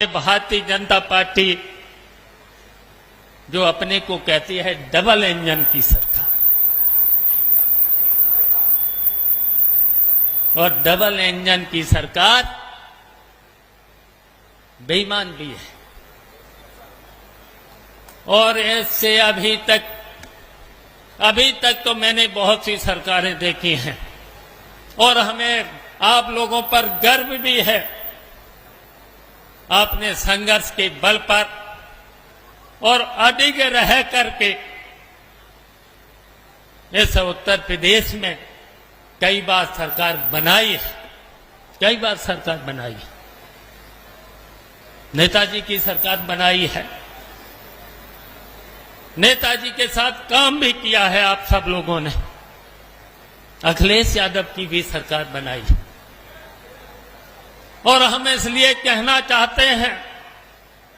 Bharatiya Janata party जो अपने को कहती है डबल इंजन की सरकार, और डबल इंजन की सरकार बेईमान भी है। और इससे अभी तक तो मैंने बहुत सी सरकारें देखी हैं और हमें आप लोगों पर गर्व भी है। आपने संघर्ष के बल पर और अडिग रह करके इस उत्तर प्रदेश में कई बार सरकार बनाई है, कई बार सरकार बनाई है। नेताजी की सरकार बनाई है, नेताजी के साथ काम भी किया है आप सब लोगों ने। अखिलेश यादव की भी सरकार बनाई है। और हम इसलिए कहना चाहते हैं,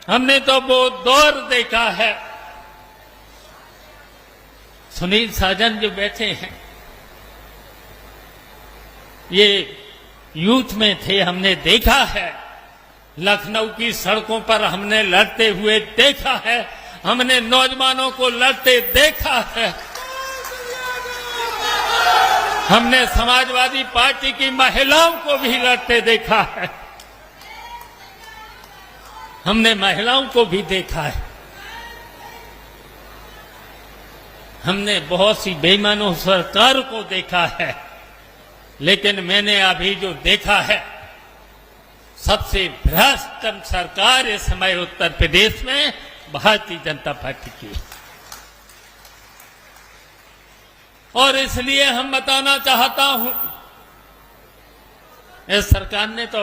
हमने तो वो दौर देखा है। सुनील साजन जो बैठे हैं, ये यूथ में थे, हमने देखा है। लखनऊ की सड़कों पर हमने लड़ते हुए देखा है, हमने नौजवानों को लड़ते देखा है। हमने समाजवादी पार्टी की महिलाओं को भी लड़ते देखा है, हमने महिलाओं को भी देखा है। हमने बहुत सी बेईमानों सरकार को देखा है, लेकिन मैंने अभी जो देखा है, सबसे भ्रष्ट सरकार इस समय उत्तर प्रदेश में भारतीय जनता पार्टी की। और इसलिए हम बताना चाहता हूं, इस सरकार ने तो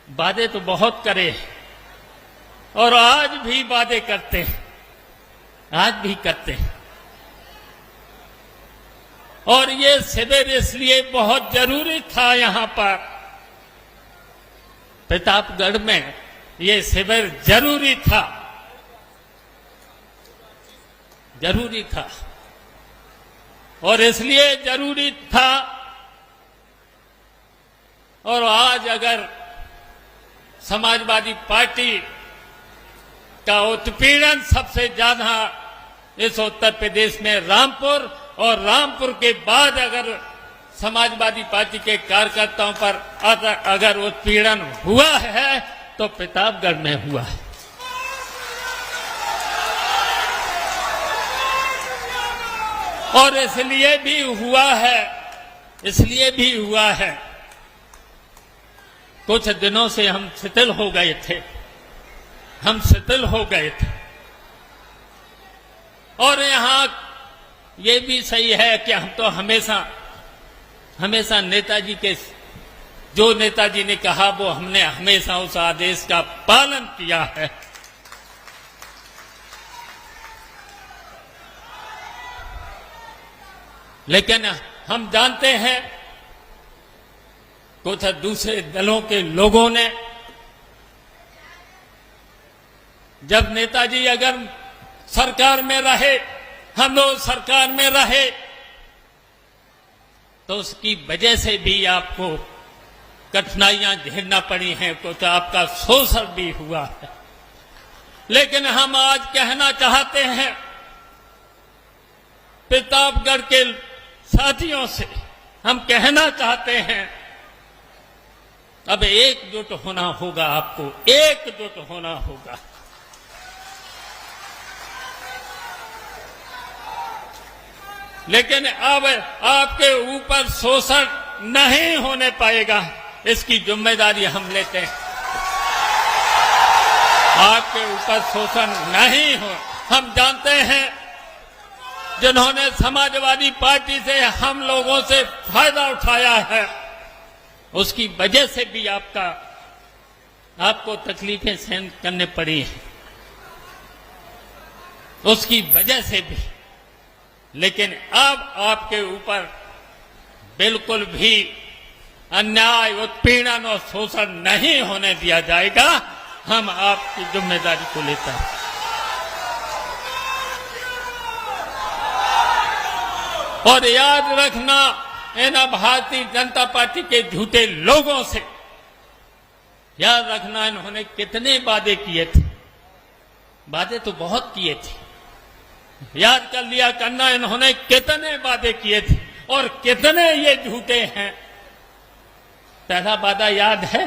वादे तो बहुत करे और आज भी वादे करते हैं, आज भी करते हैं। और ये शिविर इसलिए बहुत जरूरी था। यहां पर प्रतापगढ़ में ये शिविर जरूरी था, जरूरी था। और इसलिए जरूरी था, और आज अगर समाजवादी पार्टी का उत्पीड़न सबसे ज्यादा इस उत्तर प्रदेश में रामपुर, और रामपुर के बाद अगर समाजवादी पार्टी के कार्यकर्ताओं पर अगर उत्पीड़न हुआ है तो प्रतापगढ़ में हुआ है। और इसलिए भी हुआ है, इसलिए भी हुआ है, कुछ दिनों से हम शिथिल हो गए थे, हम शिथिल हो गए थे। और यहां ये भी सही है कि हम तो हमेशा नेताजी के, जो नेताजी ने कहा वो हमने हमेशा उस आदेश का पालन किया है। लेकिन हम जानते हैं कुछ दूसरे दलों के लोगों ने, जब नेताजी अगर सरकार में रहे, हम लोग सरकार में रहे, तो उसकी वजह से भी आपको कठिनाइयां झेलना पड़ी हैं, कुछ आपका शोषण भी हुआ है। लेकिन हम आज कहना चाहते हैं प्रतापगढ़ के साथियों से, हम कहना चाहते हैं अब एकजुट होना होगा, आपको एकजुट होना होगा। लेकिन अब आपके ऊपर शोषण नहीं होने पाएगा, इसकी जिम्मेदारी हम लेते हैं। आपके ऊपर शोषण नहीं हो। हम जानते हैं जिन्होंने समाजवादी पार्टी से हम लोगों से फायदा उठाया है, उसकी वजह से भी आपको तकलीफें सहन करने पड़ी हैं, उसकी वजह से भी। लेकिन अब आपके ऊपर बिल्कुल भी अन्याय, उत्पीड़न और शोषण नहीं होने दिया जाएगा। हम आपकी जिम्मेदारी को लेते हैं। और याद रखना, इन भारतीय जनता पार्टी के झूठे लोगों से याद रखना, इन्होंने कितने वादे किए थे, वादे तो बहुत किए थे। याद कर लिया करना, इन्होंने कितने वादे किए थे और कितने ये झूठे हैं। पहला वादा याद है,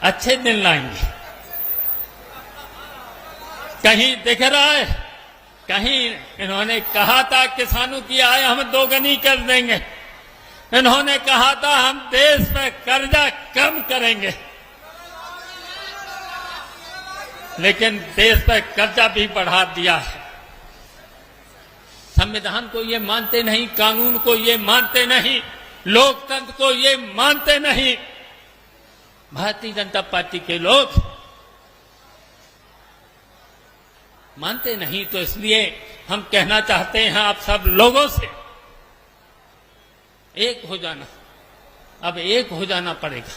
अच्छे दिन लाएंगे। कहीं दिख रहा है, कहीं इन्होंने कहा था किसानों की आय हम दोगुनी कर देंगे। इन्होंने कहा था हम देश में कर्जा कम करेंगे, लेकिन देश पर कर्जा भी बढ़ा दिया है। संविधान को ये मानते नहीं, कानून को ये मानते नहीं, लोकतंत्र को ये मानते नहीं। भारतीय जनता पार्टी के लोग मानते नहीं, तो इसलिए हम कहना चाहते हैं आप सब लोगों से, एक हो जाना, अब एक हो जाना पड़ेगा।